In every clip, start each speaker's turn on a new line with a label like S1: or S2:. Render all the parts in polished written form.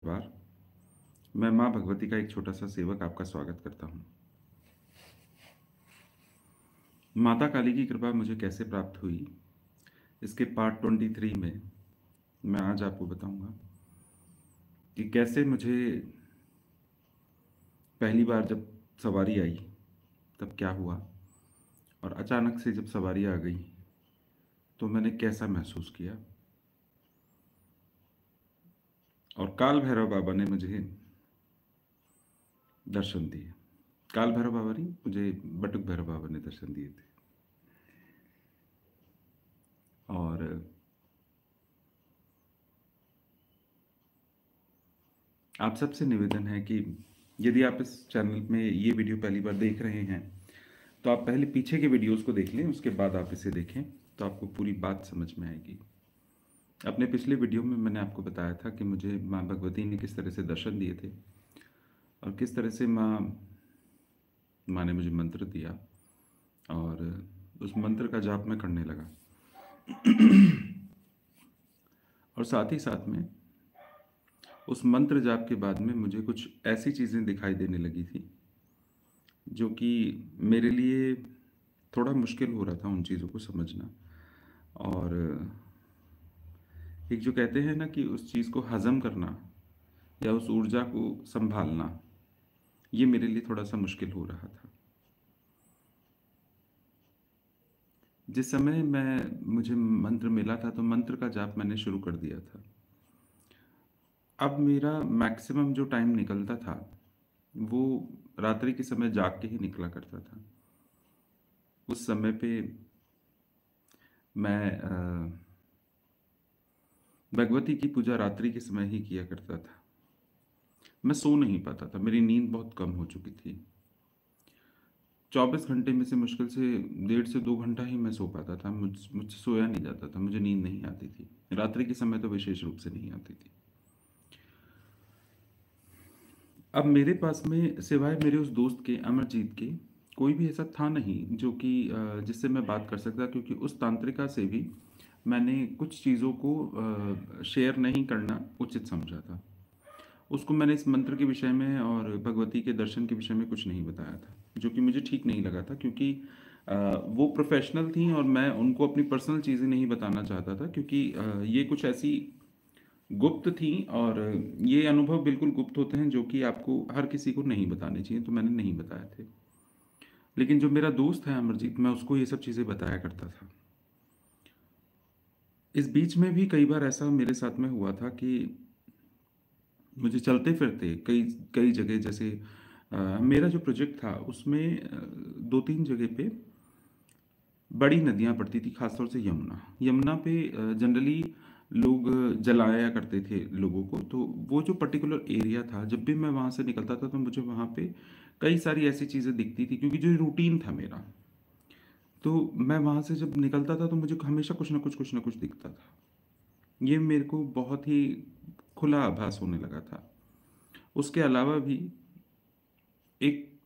S1: बार मैं माँ भगवती का एक छोटा-सा सेवक आपका स्वागत करता हूँ। माता काली की कृपा मुझे कैसे प्राप्त हुई, इसके पार्ट 23 में मैं आज आपको बताऊँगा कि कैसे मुझे पहली बार जब सवारी आई, तब क्या हुआ और अचानक से जब सवारी आ गई, तो मैंने कैसा महसूस किया और काल भैरव बाबा ने मुझे दर्शन दिए। काल भैरव बाबा नहीं, मुझे बटुक भैरव बाबा ने दर्शन दिए थे। और आप सबसे निवेदन है कि यदि आप इस चैनल में ये वीडियो पहली बार देख रहे हैं, तो आप पहले पीछे के वीडियोस को देख लें, उसके बाद आप इसे देखें, तो आपको पूरी बात समझ में आएगी। अपने पिछले वीडियो में मैंने आपको बताया था कि मुझे माँ भगवती ने किस तरह से दर्शन दिए थे और किस तरह से माँ ने मुझे मंत्र दिया और उस मंत्र का जाप मैं करने लगा। और साथ ही साथ में उस मंत्र जाप के बाद में मुझे कुछ ऐसी चीज़ें दिखाई देने लगी थी जो कि मेरे लिए थोड़ा मुश्किल हो रहा था उन चीज़ों को समझना। और एक जो कहते हैं ना कि उस चीज़ को हज़म करना या उस ऊर्जा को संभालना, ये मेरे लिए थोड़ा-सा मुश्किल हो रहा था। जिस समय मुझे मंत्र मिला था, तो मंत्र का जाप मैंने शुरू कर दिया था। अब मेरा मैक्सिमम जो टाइम निकलता था, वो रात्रि के समय जाग के ही निकला करता था। उस समय पे मैं भगवती की पूजा रात्रि के समय ही किया करता था। मैं सो नहीं पाता था, मेरी नींद बहुत कम हो चुकी थी। 24 घंटे में से मुश्किल से 1.5 से 2 घंटा ही मैं सो पाता था। मुझसे सोया नहीं जाता था, मुझे नींद नहीं आती थी। रात्रि के समय तो विशेष रूप से नहीं आती थी। अब मेरे पास में सिवाय मेरे उस दोस्त के, अमरजीत के, कोई भी ऐसा था नहीं जो कि जिससे मैं बात कर सकता, क्योंकि उस तांत्रिका से भी मैंने कुछ चीज़ों को शेयर नहीं करना उचित समझा था। उसको मैंने इस मंत्र के विषय में और भगवती के दर्शन के विषय में कुछ नहीं बताया था, जो कि मुझे ठीक नहीं लगा था, क्योंकि वो प्रोफेशनल थी और मैं उनको अपनी पर्सनल चीज़ें नहीं बताना चाहता था, क्योंकि ये कुछ ऐसी गुप्त थी और ये अनुभव बिल्कुल गुप्त होते हैं जो कि आपको हर किसी को नहीं बताने चाहिए, तो मैंने नहीं बताए थे। लेकिन जो मेरा दोस्त है अमरजीत, मैं उसको ये सब चीज़ें बताया करता था। इस बीच में भी कई बार ऐसा मेरे साथ में हुआ था कि मुझे चलते फिरते कई कई जगह, जैसे मेरा जो प्रोजेक्ट था उसमें 2-3 जगह पे बड़ी नदियाँ पड़ती थी, खासतौर से यमुना। यमुना पे जनरली लोग जलाया करते थे लोगों को, तो वो जो पर्टिकुलर एरिया था, जब भी मैं वहाँ से निकलता था तो मुझे वहाँ पे कई सारी ऐसी चीज़ें दिखती थी, क्योंकि जो रूटीन था मेरा, तो मैं वहाँ से जब निकलता था तो मुझे हमेशा कुछ ना कुछ दिखता था। ये मेरे को बहुत ही खुला आभास होने लगा था। उसके अलावा भी एक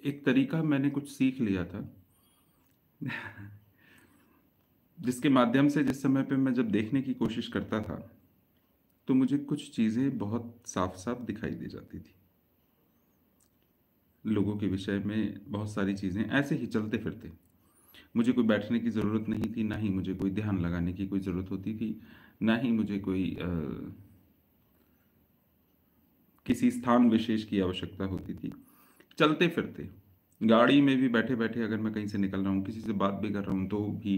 S1: एक तरीका मैंने कुछ सीख लिया था, जिसके माध्यम से जिस समय पे मैं जब देखने की कोशिश करता था, तो मुझे कुछ चीज़ें बहुत साफ-साफ दिखाई दे जाती थी। लोगों के विषय में बहुत सारी चीज़ें ऐसे ही चलते-फिरते। मुझे कोई बैठने की ज़रूरत नहीं थी, ना ही मुझे कोई ध्यान लगाने की कोई ज़रूरत होती थी, ना ही मुझे कोई किसी स्थान विशेष की आवश्यकता होती थी। चलते-फिरते, गाड़ी में भी बैठे-बैठे अगर मैं कहीं से निकल रहा हूँ, किसी से बात भी कर रहा हूँ, तो भी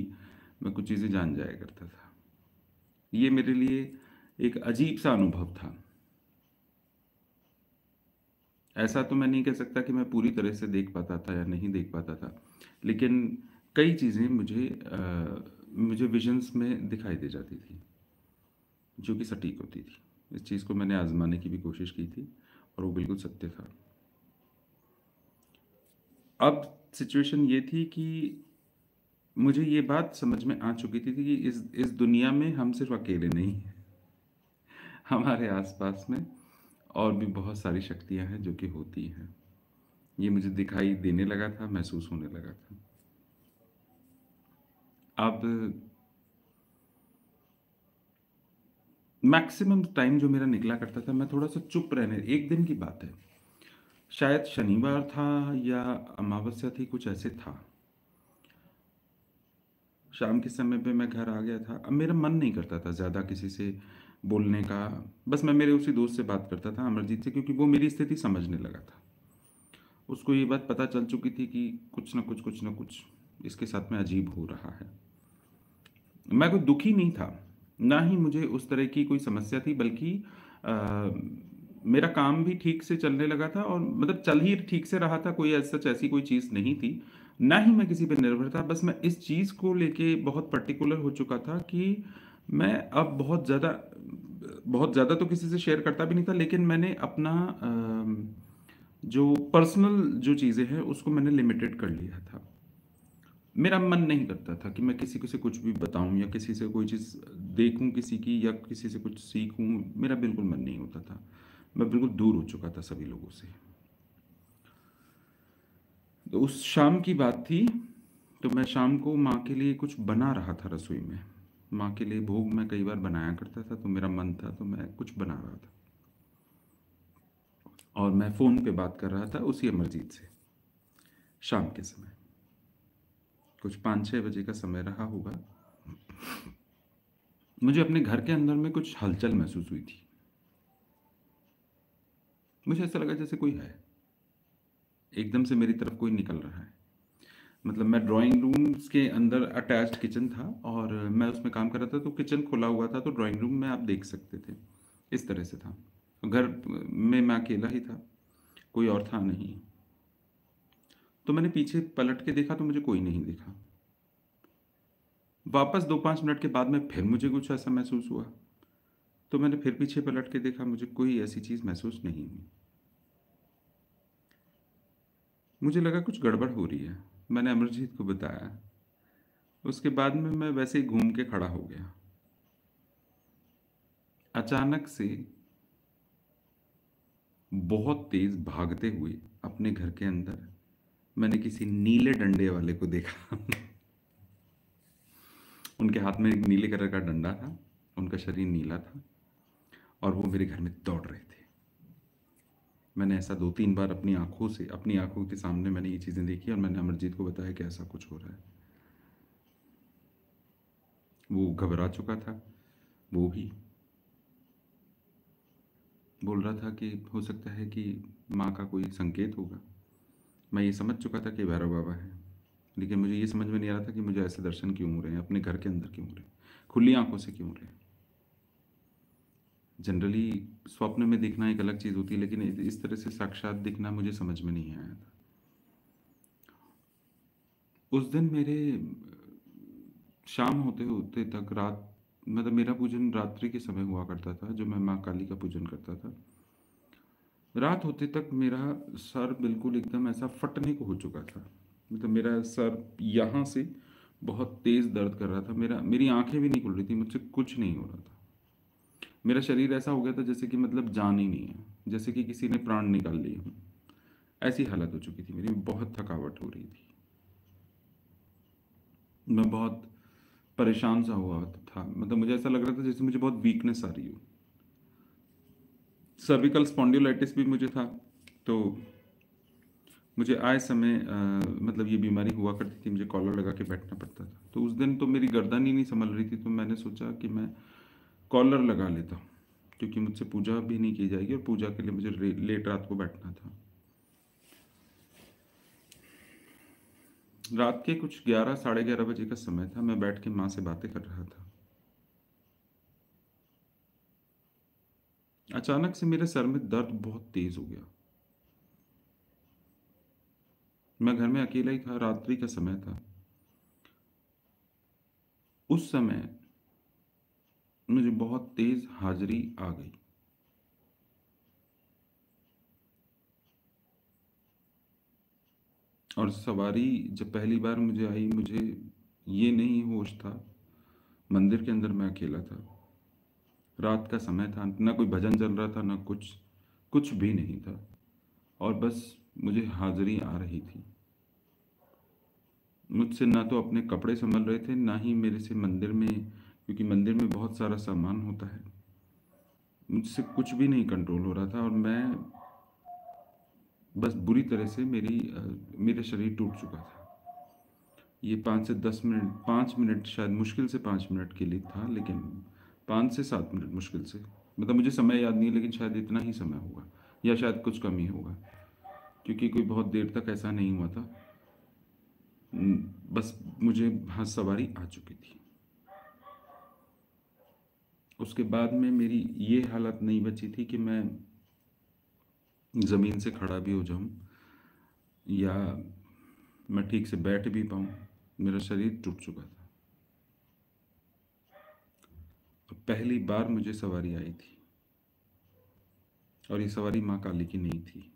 S1: मैं कुछ चीज़ें जान जाया करता था। ये मेरे लिए एक अजीब-सा अनुभव था। ऐसा तो मैं नहीं कह सकता कि मैं पूरी तरह से देख पाता था या नहीं देख पाता था, लेकिन कई चीज़ें मुझे विज़न्स में दिखाई दे जाती थी, जो कि सटीक होती थी। इस चीज़ को मैंने आज़माने की भी कोशिश की थी और वो बिल्कुल सत्य था। अब सिचुएशन ये थी कि मुझे ये बात समझ में आ चुकी थी कि इस दुनिया में हम सिर्फ़ अकेले नहीं हैं। हमारे आस-पास में और भी बहुत सारी शक्तियाँ हैं जो कि होती हैं। ये मुझे दिखाई देने लगा था, महसूस होने लगा था। अब मैक्सिमम टाइम जो मेरा निकला करता था, मैं थोड़ा-सा चुप रहने, एक दिन की बात है, शायद शनिवार था या अमावस्या थी, कुछ ऐसे था। शाम के समय पे मैं घर आ गया था। अब मेरा मन नहीं करता था ज़्यादा किसी से बोलने का। बस मैं मेरे उसी दोस्त से बात करता था, अमरजीत से, क्योंकि वो मेरी स्थिति समझने लगा था। उसको ये बात पता चल चुकी थी कि कुछ न कुछ इसके साथ में अजीब हो रहा है। मैं कोई दुखी नहीं था, ना ही मुझे उस तरह की कोई समस्या थी, बल्कि अ, मेरा काम भी ठीक से चलने लगा था, और मतलब चल ही ठीक से रहा था, कोई सच ऐसी कोई चीज़ नहीं थी। ना ही मैं किसी पे निर्भर था, बस मैं इस चीज़ को लेके बहुत पर्टिकुलर हो चुका था कि मैं अब बहुत ज़्यादा तो किसी से शेयर करता भी नहीं था, लेकिन मैंने अपना जो पर्सनल जो चीज़ें हैं उसको मैंने लिमिटेड कर लिया था। मेरा मन नहीं करता था कि मैं किसी को से कुछ भी बताऊँ या किसी से कोई चीज़ देखूँ किसी की, या किसी से कुछ सीखूँ, मेरा बिल्कुल मन नहीं होता था। मैं बिल्कुल दूर हो चुका था सभी लोगों से। तो उस शाम की बात थी, तो मैं शाम को माँ के लिए कुछ बना रहा था रसोई में। माँ के लिए भोग मैं कई बार बनाया करता था, तो मेरा मन था, तो मैं कुछ बना रहा था। और मैं फ़ोन पे बात कर रहा था उसी अमरजीत से, शाम के समय। कुछ 5-6 बजे का समय रहा होगा। मुझे अपने घर के अंदर में कुछ हलचल महसूस हुई थी। मुझे ऐसा लगा जैसे कोई है, एकदम से मेरी तरफ कोई निकल रहा है। मतलब मैं ड्राइंग रूम्स के अंदर अटैच्ड किचन था, और मैं उसमें काम कर रहा था, तो किचन खुला हुआ था, तो ड्राइंग रूम में आप देख सकते थे। इस तरह से था। घर में मैं अकेला ही था, कोई और था नहीं। तो मैंने पीछे पलट के देखा, तो मुझे कोई नहीं दिखा। वापस 2-5 मिनट के बाद में फिर मुझे कुछ ऐसा महसूस हुआ, तो मैंने फिर पीछे पलट के देखा, मुझे कोई ऐसी चीज़ महसूस नहीं हुई। मुझे लगा कुछ गड़बड़ हो रही है। मैंने अमरजीत को बताया। उसके बाद में मैं वैसे ही घूम के खड़ा हो गया। अचानक से बहुत तेज भागते हुए अपने घर के अंदर मैंने किसी नीले डंडे वाले को देखा। उनके हाथ में एक नीले कलर का डंडा था, उनका शरीर नीला था, और वो मेरे घर में दौड़ रहे थे। मैंने ऐसा 2-3 बार अपनी आंखों के सामने मैंने ये चीज़ें देखी, और मैंने अमरजीत को बताया कि ऐसा कुछ हो रहा है। वो घबरा चुका था, वो भी बोल रहा था कि हो सकता है कि माँ का कोई संकेत होगा। मैं ये समझ चुका था कि भैरव बाबा है, लेकिन मुझे ये समझ में नहीं आ रहा था कि मुझे ऐसे दर्शन क्यों हो रहे हैं, अपने घर के अंदर क्यों हो रहे हैं, खुली आंखों से क्यों हो रहे हैं। जनरली स्वप्न में दिखना एक अलग चीज़ होती है, लेकिन इस तरह से साक्षात दिखना मुझे समझ में नहीं आया था। उस दिन मेरे शाम होते होते तक रात, मतलब मेरा पूजन रात्रि के समय हुआ करता था, जो मैं माँ काली का पूजन करता था। रात होते तक मेरा सर बिल्कुल एकदम ऐसा फटने को हो चुका था। मतलब मेरा सर यहाँ से बहुत तेज़ दर्द कर रहा था, मेरी आंखें भी नहीं खुल रही थी, मुझसे कुछ नहीं हो रहा था। मेरा शरीर ऐसा हो गया था जैसे कि मतलब जान ही नहीं है, जैसे कि किसी ने प्राण निकाल लिए हों। ऐसी हालत हो चुकी थी मेरी, बहुत थकावट हो रही थी। मैं बहुत परेशान सा हुआ था, मतलब मुझे ऐसा लग रहा था जैसे मुझे बहुत वीकनेस आ रही हो। सर्विकल स्पॉन्डिलोलाइटिस भी मुझे था, तो मुझे आए समय मतलब ये बीमारी हुआ करती थी, मुझे कॉलर लगा के बैठना पड़ता था। तो उस दिन तो मेरी गर्दन ही नहीं संभल रही थी, तो मैंने सोचा कि मैं कॉलर लगा लेता हूँ, क्योंकि मुझसे पूजा भी नहीं की जाएगी, और पूजा के लिए मुझे लेट रात को बैठना था। रात के कुछ 11 साढ़े 11 बजे का समय था, मैं बैठ के माँ से बातें कर रहा था। अचानक से मेरे सर में दर्द बहुत तेज हो गया। मैं घर में अकेला ही था, रात्रि का समय था। उस समय मुझे बहुत तेज हाजरी आ गई, और सवारी जब पहली बार मुझे आई, मुझे ये नहीं होश था। मंदिर के अंदर मैं अकेला था, रात का समय था, ना कोई भजन चल रहा था, ना कुछ, कुछ भी नहीं था, और बस मुझे हाजिरी आ रही थी। मुझसे ना तो अपने कपड़े संभल रहे थे, ना ही मेरे से मंदिर में, क्योंकि मंदिर में बहुत सारा सामान होता है, मुझसे कुछ भी नहीं कंट्रोल हो रहा था और मैं बस बुरी तरह से मेरा शरीर टूट चुका था। ये 5 से 10 मिनट, 5 मिनट, शायद मुश्किल से 5 मिनट के लिए था, लेकिन 5 से 7 मिनट मुश्किल से। मतलब मुझे समय याद नहीं है, लेकिन शायद इतना ही समय होगा या शायद कुछ कम ही होगा, क्योंकि कोई बहुत देर तक ऐसा नहीं हुआ था। बस मुझे वहाँ सवारी आ चुकी थी। उसके बाद में मेरी ये हालत नहीं बची थी कि मैं ज़मीन से खड़ा भी हो जाऊं या मैं ठीक से बैठ भी पाऊं। मेरा शरीर टूट चुका था और पहली बार मुझे सवारी आई थी, और ये सवारी माँ काली की नहीं थी।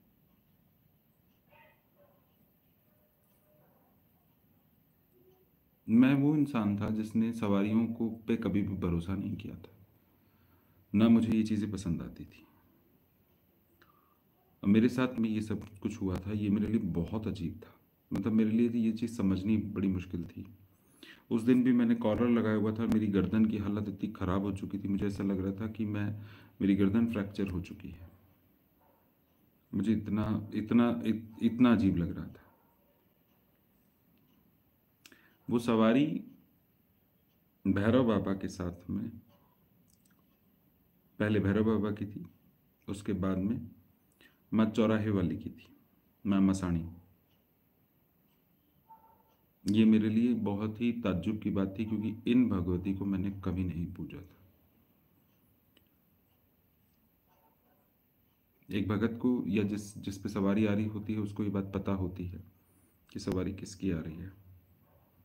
S1: मैं वो इंसान था जिसने सवारियों को पे कभी भी भरोसा नहीं किया था, ना मुझे ये चीज़ें पसंद आती थी। और मेरे साथ में ये सब कुछ हुआ था, ये मेरे लिए बहुत अजीब था। मतलब मेरे लिए तो ये चीज़ समझनी बड़ी मुश्किल थी। उस दिन भी मैंने कॉलर लगाया हुआ था, मेरी गर्दन की हालत इतनी ख़राब हो चुकी थी, मुझे ऐसा लग रहा था कि मेरी गर्दन फ्रैक्चर हो चुकी है। मुझे इतना अजीब लग रहा था। वो सवारी भैरव बाबा के साथ में, पहले भैरव बाबा की थी, उसके बाद में माँ चौराहे वाली की थी, माँ मसाणी। ये मेरे लिए बहुत ही ताज्जुब की बात थी, क्योंकि इन भगवती को मैंने कभी नहीं पूजा था। एक भगत को या जिस जिस पे सवारी आ रही होती है उसको ये बात पता होती है कि सवारी किसकी आ रही है।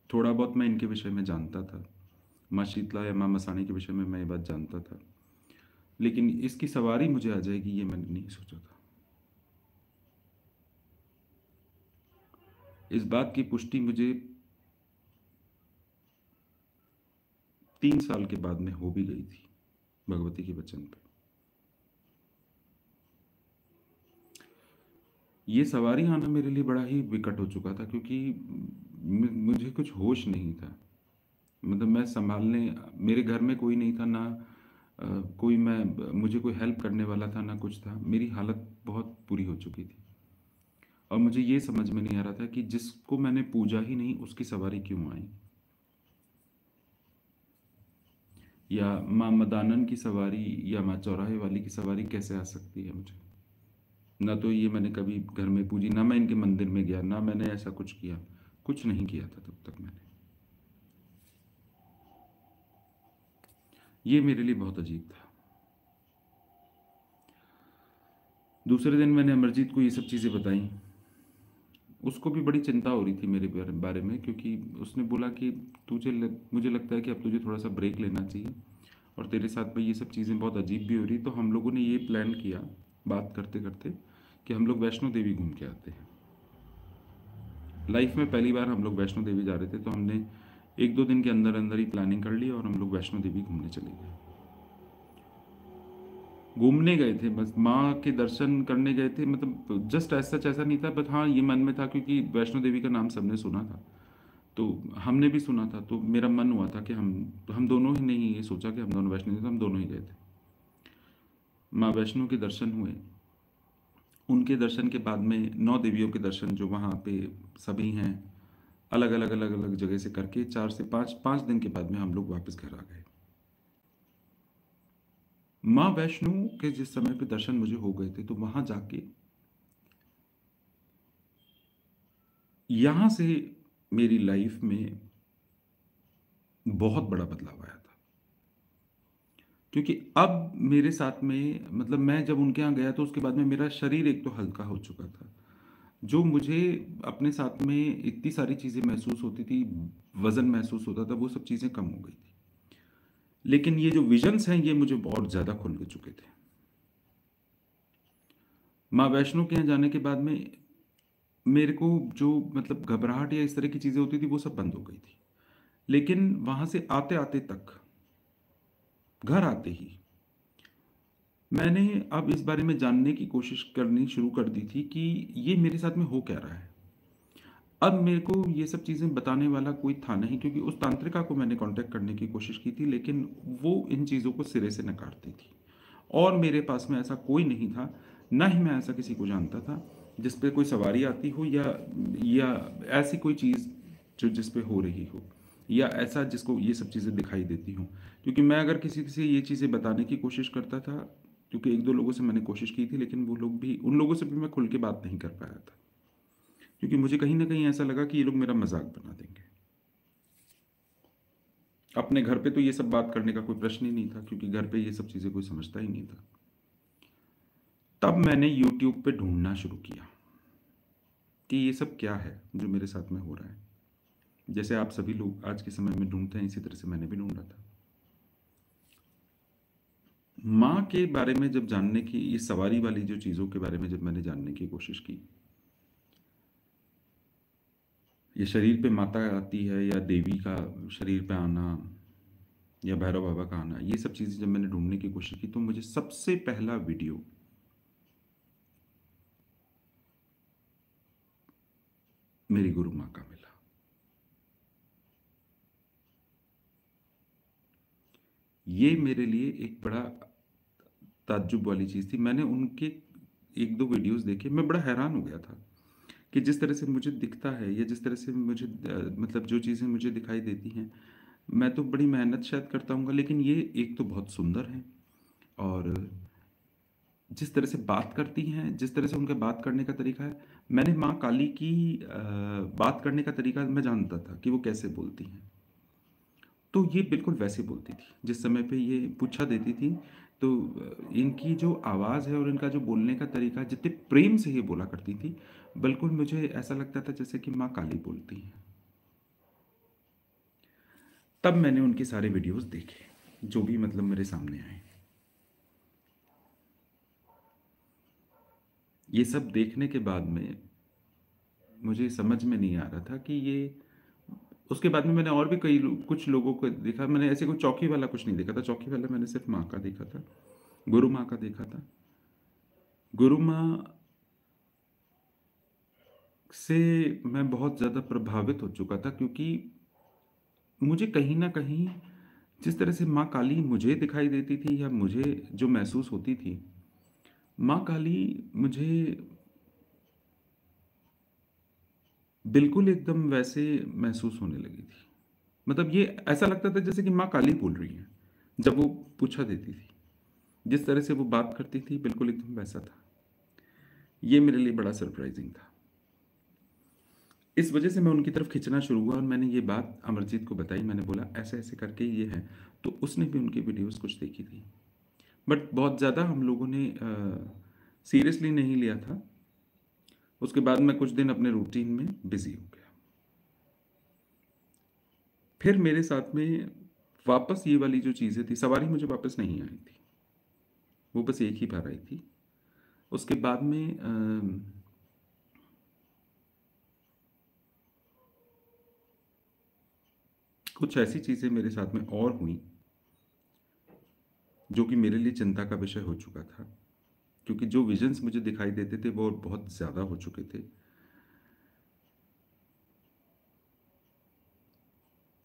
S1: थोड़ा बहुत मैं इनके विषय में जानता था, माँ शीतला या माँ मसाणी के विषय में मैं ये बात जानता था, लेकिन इसकी सवारी मुझे आ जाएगी ये मैंने नहीं सोचा था। इस बात की पुष्टि मुझे 3 साल के बाद में हो भी गई थी, भगवती के वचन पे। ये सवारी आना मेरे लिए बड़ा ही विकट हो चुका था, क्योंकि मुझे कुछ होश नहीं था। मतलब मैं संभालने, मेरे घर में कोई नहीं था ना, कोई मैं मुझे कोई हेल्प करने वाला था ना कुछ था। मेरी हालत बहुत बुरी हो चुकी थी और मुझे ये समझ में नहीं आ रहा था कि जिसको मैंने पूजा ही नहीं उसकी सवारी क्यों आई, या माँ मदानन की सवारी या माँ चौराहे वाली की सवारी कैसे आ सकती है मुझे। ना तो ये मैंने कभी घर में पूजी, ना मैं इनके मंदिर में गया, ना मैंने ऐसा कुछ किया। कुछ नहीं किया था तब तक मैंने। ये मेरे लिए बहुत अजीब था। दूसरे दिन मैंने अमरजीत को ये सब चीज़ें बताई। उसको भी बड़ी चिंता हो रही थी मेरे बारे में, क्योंकि उसने बोला कि मुझे लगता है कि अब तुझे थोड़ा सा ब्रेक लेना चाहिए, और तेरे साथ में ये सब चीज़ें बहुत अजीब भी हो रही। तो हम लोगों ने ये प्लान किया, बात करते करते, कि हम लोग वैष्णो देवी घूम के आते हैं। लाइफ में पहली बार हम लोग वैष्णो देवी जा रहे थे, तो हमने 1-2 दिन के अंदर अंदर ही प्लानिंग कर ली और हम लोग वैष्णो देवी घूमने चले गए। घूमने गए थे, बस माँ के दर्शन करने गए थे। मतलब जस्ट ऐसा ऐसा नहीं था, बट हाँ ये मन में था, क्योंकि वैष्णो देवी का नाम सबने सुना था, तो हमने भी सुना था, तो मेरा मन हुआ था कि हम दोनों ही नहीं ये सोचा कि हम दोनों वैष्णो देवी, तो हम दोनों ही गए थे। माँ वैष्णो के दर्शन हुए। उनके दर्शन के बाद में 9 देवियों के दर्शन जो वहाँ पे सभी हैं, अलग अलग जगह से करके 4 से 5 दिन के बाद में हम लोग वापस घर आ गए। माँ वैष्णो के जिस समय पे दर्शन मुझे हो गए थे, तो वहां जाके यहां से मेरी लाइफ में बहुत बड़ा बदलाव आया था। क्योंकि अब मेरे साथ में, मतलब मैं जब उनके यहाँ गया तो उसके बाद में मेरा शरीर एक तो हल्का हो चुका था। जो मुझे अपने साथ में इतनी सारी चीज़ें महसूस होती थी, वजन महसूस होता था, वो सब चीज़ें कम हो गई थी। लेकिन ये जो विजन्स हैं ये मुझे बहुत ज़्यादा खुल चुके थे। माँ वैष्णो के यहाँ जाने के बाद में मेरे को जो, मतलब घबराहट या इस तरह की चीज़ें होती थी, वो सब बंद हो गई थी। लेकिन वहां से आते आते तक, घर आते ही, मैंने अब इस बारे में जानने की कोशिश करनी शुरू कर दी थी कि ये मेरे साथ में हो क्या रहा है। अब मेरे को ये सब चीज़ें बताने वाला कोई था नहीं, क्योंकि उस तांत्रिका को मैंने कांटेक्ट करने की कोशिश की थी, लेकिन वो इन चीज़ों को सिरे से नकारती थी। और मेरे पास में ऐसा कोई नहीं था, ना ही मैं ऐसा किसी को जानता था जिस पे कोई सवारी आती हो, या ऐसी कोई चीज़ जो जिस पे हो रही हो, या ऐसा जिसको ये सब चीज़ें दिखाई देती हों। क्योंकि मैं अगर किसी से ये चीज़ें बताने की कोशिश करता था, क्योंकि 1-2 लोगों से मैंने कोशिश की थी, लेकिन वो लोग भी, उन लोगों से भी मैं खुल के बात नहीं कर पाया था। क्योंकि मुझे कहीं न कहीं ऐसा लगा कि ये लोग मेरा मज़ाक बना देंगे। अपने घर पे तो ये सब बात करने का कोई प्रश्न ही नहीं था, क्योंकि घर पे ये सब चीज़ें कोई समझता ही नहीं था। तब मैंने यूट्यूब पे ढूँढना शुरू किया कि ये सब क्या है जो मेरे साथ में हो रहा है। जैसे आप सभी लोग आज के समय में ढूँढते हैं, इसी तरह से मैंने भी ढूँढा था। माँ के बारे में जब जानने की, ये सवारी वाली जो चीज़ों के बारे में जब मैंने जानने की कोशिश की, ये शरीर पे माता आती है या देवी का शरीर पे आना या भैरव बाबा का आना, ये सब चीज़ें जब मैंने ढूँढने की कोशिश की, तो मुझे सबसे पहला वीडियो मेरी गुरु माँ का मिला। ये मेरे लिए एक बड़ा ताज्जुब वाली चीज़ थी। मैंने उनके 1-2 वीडियोज़ देखे, मैं बड़ा हैरान हो गया था कि जिस तरह से मुझे दिखता है, या जिस तरह से मुझे मतलब जो चीज़ें मुझे दिखाई देती हैं, मैं तो बड़ी मेहनत शायद करता हूँगा, लेकिन ये एक तो बहुत सुंदर हैं, और जिस तरह से बात करती हैं, जिस तरह से उनका बात करने का तरीका है, मैंने माँ काली की बात करने का तरीका मैं जानता था कि वो कैसे बोलती हैं। तो ये बिल्कुल वैसे बोलती थी। जिस समय पे ये पूछा देती थी, तो इनकी जो आवाज़ है और इनका जो बोलने का तरीका, जितने प्रेम से ये बोला करती थी, बिल्कुल मुझे ऐसा लगता था जैसे कि माँ काली बोलती हैं। तब मैंने उनके सारे वीडियोज़ देखे, जो भी मतलब मेरे सामने आए। ये सब देखने के बाद में मुझे समझ में नहीं आ रहा था कि ये, उसके बाद में मैंने और भी कुछ लोगों को देखा। मैंने ऐसे कोई चौकी वाला कुछ नहीं देखा था। चौकी वाला मैंने सिर्फ माँ का देखा था, गुरु माँ का देखा था। गुरु माँ से मैं बहुत ज़्यादा प्रभावित हो चुका था, क्योंकि मुझे कहीं न कहीं जिस तरह से माँ काली मुझे दिखाई देती थी, या मुझे जो महसूस होती थी, माँ काली मुझे बिल्कुल एकदम वैसे महसूस होने लगी थी। मतलब ये ऐसा लगता था जैसे कि माँ काली बोल रही हैं, जब वो पूछा देती थी। जिस तरह से वो बात करती थी, बिल्कुल एकदम वैसा था। ये मेरे लिए बड़ा सरप्राइज़िंग था। इस वजह से मैं उनकी तरफ खिंचना शुरू हुआ, और मैंने ये बात अमरजीत को बताई। मैंने बोला ऐसे-ऐसे करके ये है, तो उसने भी उनकी वीडियोज़ कुछ देखी थी। बट बहुत ज़्यादा हम लोगों ने सीरियसली नहीं लिया था। उसके बाद मैं कुछ दिन अपने रूटीन में बिज़ी हो गया। फिर मेरे साथ में वापस ये वाली जो चीज़ें थी, सवारी मुझे वापस नहीं आई थी। वो बस एक ही बार आई थी। उसके बाद में कुछ ऐसी चीज़ें मेरे साथ में और हुईं, जो कि मेरे लिए चिंता का विषय हो चुका था। क्योंकि जो विज़न्स मुझे दिखाई देते थे, वो बहुत ज़्यादा हो चुके थे।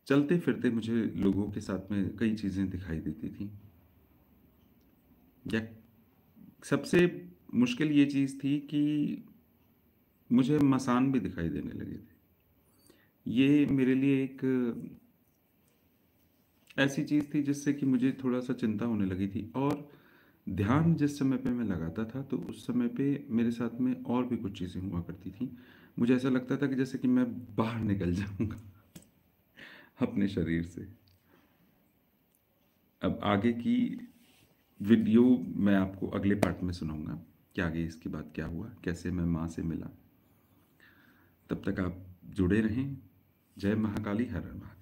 S1: चलते-फिरते मुझे लोगों के साथ में कई चीज़ें दिखाई देती थीं। या सबसे मुश्किल ये चीज़ थी कि मुझे मसान भी दिखाई देने लगे थे। ये मेरे लिए एक ऐसी चीज़ थी जिससे कि मुझे थोड़ा-सा चिंता होने लगी थी, और ध्यान जिस समय पे मैं लगाता था, तो उस समय पे मेरे साथ में और भी कुछ चीज़ें हुआ करती थीं। मुझे ऐसा लगता था कि जैसे कि मैं बाहर निकल जाऊँगा अपने शरीर से। अब आगे की वीडियो मैं आपको अगले पार्ट में सुनाऊँगा कि आगे इसके बाद क्या हुआ, कैसे मैं माँ से मिला। तब तक आप जुड़े रहें। जय महाकाली, हर हर महादेव।